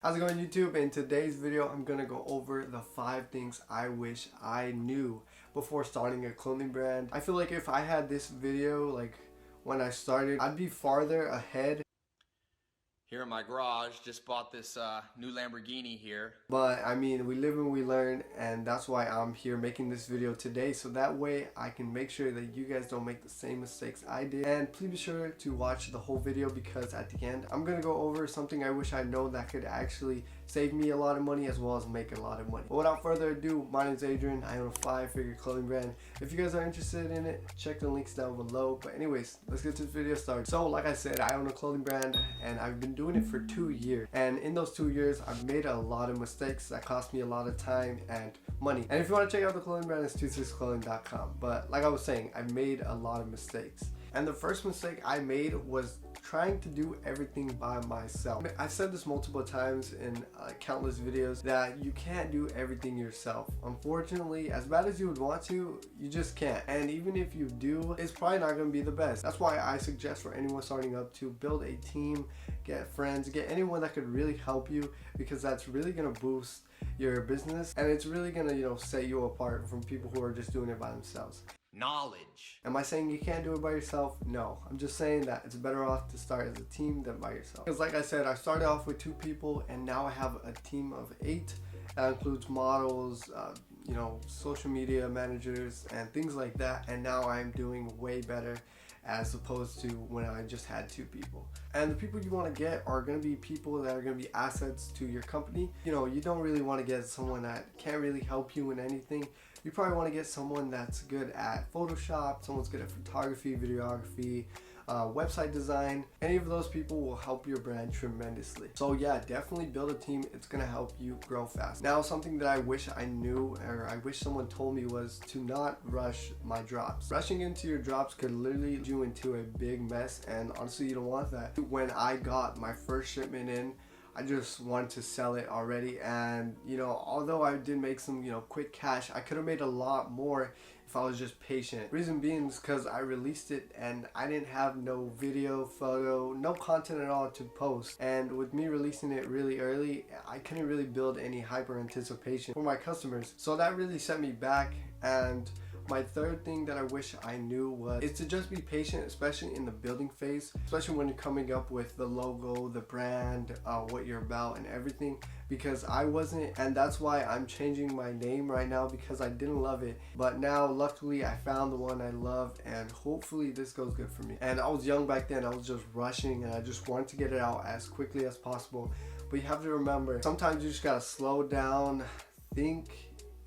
How's it going, YouTube? In today's video, I'm gonna go over the 5 things I wish I knew before starting a clothing brand. I feel like if I had this video like when I started, I'd be farther ahead. Here in my garage, just bought this new Lamborghini here. But I mean, we live and we learn, and that's why I'm here making this video today, so that way I can make sure that you guys don't make the same mistakes I did. And please be sure to watch the whole video, because at the end I'm gonna go over something I wish I'd known that could actually save me a lot of money as well as make a lot of money. But without further ado, my name is Adrian. I own a 5-figure clothing brand. If you guys are interested in it, check the links down below. But anyways, let's get to the video started. So like I said, I own a clothing brand and I've been doing it for 2 years. And in those 2 years, I've made a lot of mistakes that cost me a lot of time and money. And if you want to check out the clothing brand, it's 26clothing.com. But like I was saying, I made a lot of mistakes. And the first mistake I made was trying to do everything by myself. I've said this multiple times in countless videos that you can't do everything yourself. Unfortunately, as bad as you would want to, you just can't. And even if you do, it's probably not going to be the best. That's why I suggest for anyone starting up to build a team, get friends, get anyone that could really help you, because that's really going to boost your business, and it's really going to, set you apart from people who are just doing it by themselves. Knowledge. Am I saying you can't do it by yourself? No. I'm just saying that it's better off to start as a team than by yourself. Because like I said, I started off with 2 people and now I have a team of 8. That includes models, social media managers and things like that. And now I'm doing way better as opposed to when I just had 2 people. And the people you want to get are going to be people that are going to be assets to your company. You don't really want to get someone that can't really help you in anything. You probably want to get someone that's good at Photoshop, someone's good at photography, videography, website design. Any of those people will help your brand tremendously. So yeah, definitely build a team. It's gonna help you grow fast. Now, something that I wish I knew, or I wish someone told me, was to not rush my drops. Rushing into your drops could literally lead you into a big mess, and honestly, you don't want that. When I got my first shipment in, I just wanted to sell it already, and although I did make some quick cash, I could have made a lot more if I was just patient. Reason being is because I released it and I didn't have no video, photo, no content at all to post. And with me releasing it really early, I couldn't really build any hyper anticipation for my customers. So that really set me back. And my third thing that I wish I knew is to just be patient, especially in the building phase, especially when you're coming up with the logo, the brand, what you're about and everything, because I wasn't, and that's why I'm changing my name right now, because I didn't love it. But now luckily I found the one I love, and hopefully this goes good for me. And I was young back then, I was just rushing and I just wanted to get it out as quickly as possible. But you have to remember, sometimes you just gotta slow down, think,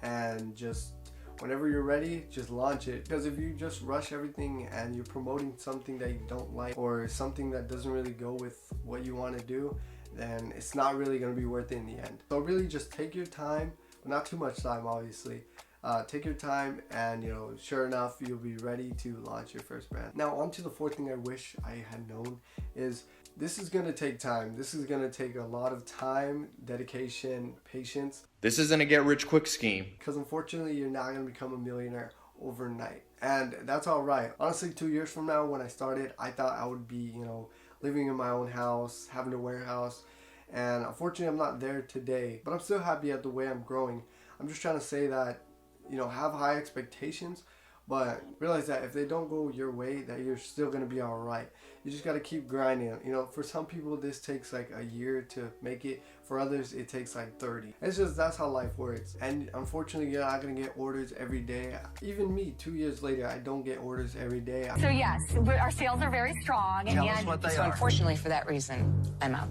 and just whenever you're ready, just launch it. Because if you just rush everything and you're promoting something that you don't like, or something that doesn't really go with what you want to do, then it's not really going to be worth it in the end. So really just take your time, but not too much time obviously. Take your time, and sure enough, you'll be ready to launch your first brand. Now on to the 4th thing I wish I had known is this is going to take time. This is going to take a lot of time, dedication, patience. This isn't a get rich quick scheme. Because unfortunately, you're not going to become a millionaire overnight. And that's all right. Honestly, 2 years from now when I started, I thought I would be, living in my own house, having a warehouse. And unfortunately, I'm not there today. But I'm still happy at the way I'm growing. I'm just trying to say that, have high expectations, but realize that if they don't go your way, that you're still going to be all right. You just got to keep grinding. For some people this takes like a year to make it. For others it takes like 30. That's how life works. And unfortunately, you're not going to get orders every day. Even me, 2 years later, I don't get orders every day. So yes, our sales are very strong. So unfortunately, for that reason, I'm out.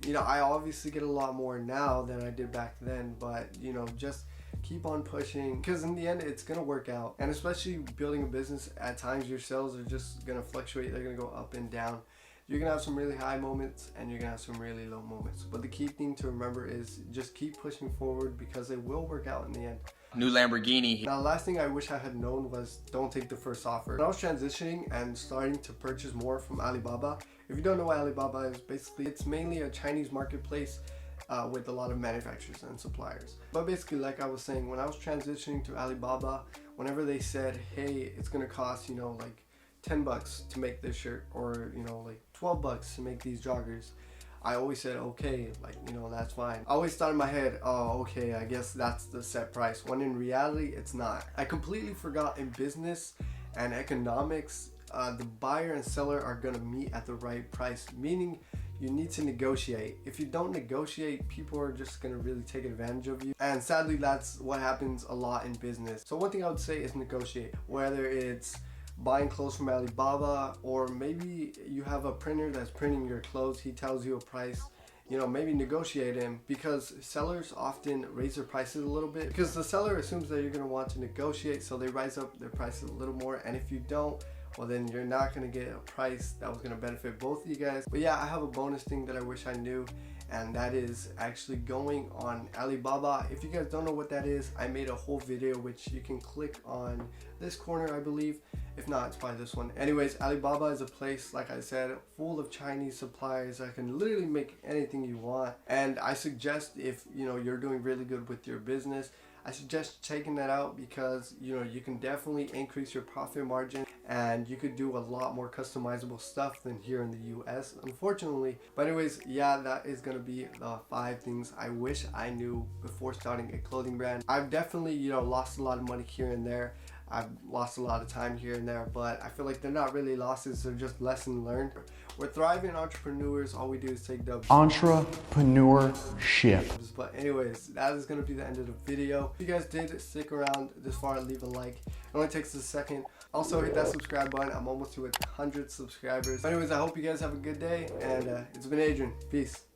I obviously get a lot more now than I did back then, but just keep on pushing, because in the end it's gonna work out. And especially building a business, at times your sales are just gonna fluctuate. They're gonna go up and down. You're gonna have some really high moments and you're gonna have some really low moments, but the key thing to remember is just keep pushing forward, because it will work out in the end. New Lamborghini. Now, the last thing I wish I had known was don't take the first offer. When I was transitioning and starting to purchase more from Alibaba, if you don't know what Alibaba is, basically it's mainly a Chinese marketplace with a lot of manufacturers and suppliers. But basically, like I was saying, when I was transitioning to Alibaba, whenever they said, hey, it's gonna cost like $10 to make this shirt, or like $12 to make these joggers, I always said, okay, like, you know, that's fine. I always thought in my head, oh, okay, I guess that's the set price, when in reality, it's not. I completely forgot in business and economics, the buyer and seller are gonna meet at the right price, meaning you need to negotiate. If you don't negotiate, people are just gonna really take advantage of you. And sadly, that's what happens a lot in business. So one thing I would say is negotiate, whether it's buying clothes from Alibaba, or maybe you have a printer that's printing your clothes, he tells you a price, you know, maybe negotiate him, because sellers often raise their prices a little bit because the seller assumes that you're going to want to negotiate, so they rise up their prices a little more. And if you don't, well, then you're not going to get a price that was going to benefit both of you guys. But yeah, I have a bonus thing that I wish I knew, and that is actually going on Alibaba. If you guys don't know what that is, I made a whole video which you can click on this corner, I believe. If not, it's probably this one. Anyways, Alibaba is a place, like I said, full of Chinese suppliers that can literally make anything you want. And I suggest, if you know you're doing really good with your business, I suggest checking that out, because you know you can definitely increase your profit margin and you could do a lot more customizable stuff than here in the US, unfortunately. But anyways, yeah, that is gonna be the 5 things I wish I knew before starting a clothing brand. I've definitely, you know, lost a lot of money here and there. I've lost a lot of time here and there, but I feel like they're not really losses, they're just lessons learned. We're thriving entrepreneurs, all we do is take dubs. Entrepreneurship. But anyways, that is gonna be the end of the video. If you guys did stick around this far, leave a like. It only takes a second. Also hit that subscribe button. I'm almost to 100 subscribers. But anyways, I hope you guys have a good day, and it's been Adrian. Peace.